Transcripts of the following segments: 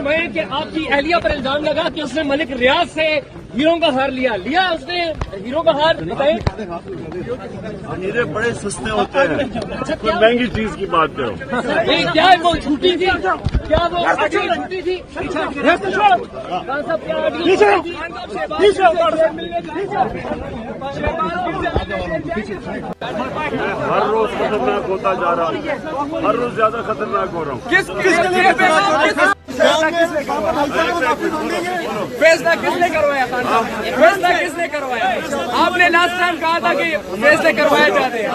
फरमाया कि आपकी अहलिया पर इल्जाम लगा कि उसने मलिक रियाज से हीरो का हार लिया उसने हीरो का हार। बताएं, हीरे बड़े सस्ते होते हैं, कोई महंगी चीज की बात करो। नहीं, क्या वो झूठी थी? क्या वो झूठी थी? हर रोज खतरनाक होता जा रहा हूँ, हर रोज ज्यादा खतरनाक हो रहा हूँ। फैसला किसने करवाया? फैसला किसने करवाया? आपने लास्ट टाइम कहा था कि फैसले करवाए जाते हैं।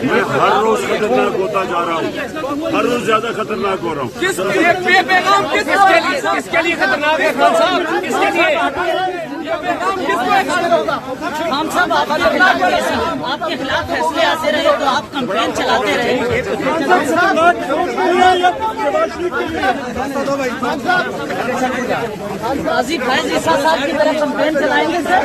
मैं हर रोज खतरनाक होता जा रहा हूँ, हर रोज ज्यादा खतरनाक हो रहा हूँ। किसके लिए खतरनाक है खान साहब? किसके लिए? हम सब आपके खिलाफ फैसले आते रहे तो आप कंप्लेन चलाते रहे। आसिफ भाई ईसा साहब की तरफ कंप्लेन चलाएंगे सर।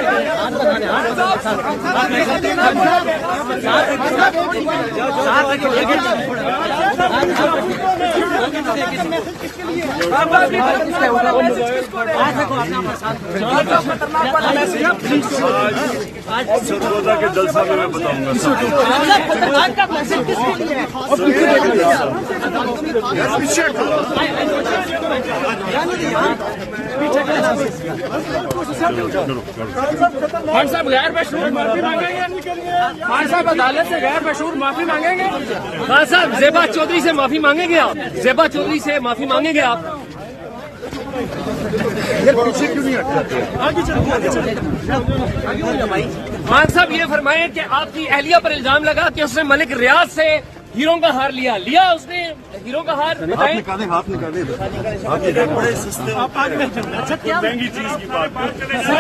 सरगोदा के जलसा में मैं बताऊंगा। खान साहब गैर मशहूर माफी मांगेंगे? खान साहब अदालत से गैर मशहूर माफी मांगेंगे? खान साहब ज़ेबा चौधरी से माफी मांगेंगे आप? ज़ेबा चौधरी से माफी मांगेंगे आप? पीछे क्यों नहीं हटते? खान साहब ये फरमाए कि आपकी अहलिया पर इल्जाम लगा कि उसने मलिक रियाज से हीरो का हार लिया उसने हीरो का हार। बताएं, हाथ निकाले बड़े सस्ते होते हैं, कोई महंगी चीज की बात करो।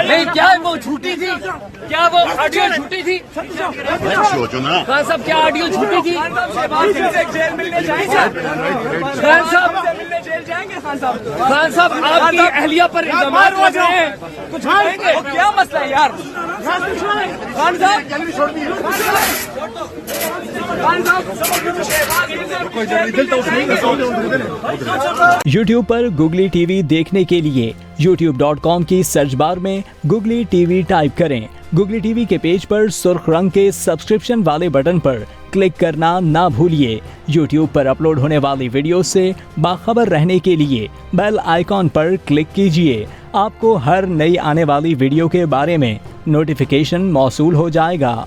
नहीं, क्या वो झूठी थी? क्या वो ऑडियो झूठी थी? सोचो ना खान साहब, क्या ऑडियो झूठी थी? जेल मिलने जाएंगे? खान साहब, मिलने जेल जाएंगे? खान साहब आपकी अहलिया पर इल्जाम लग रहे हैं, कुछ कहेंगे? वो क्या मसला है यार? खान साहब YouTube पर गुगली टीवी देखने के लिए youtube.com की सर्च बार में गुगली टीवी टाइप करें। गुगली टीवी के पेज पर सुर्ख रंग के सब्सक्रिप्शन वाले बटन पर क्लिक करना ना भूलिए। YouTube पर अपलोड होने वाली वीडियो से बाखबर रहने के लिए बेल आइकॉन पर क्लिक कीजिए। आपको हर नई आने वाली वीडियो के बारे में नोटिफिकेशन मौसूल हो जाएगा।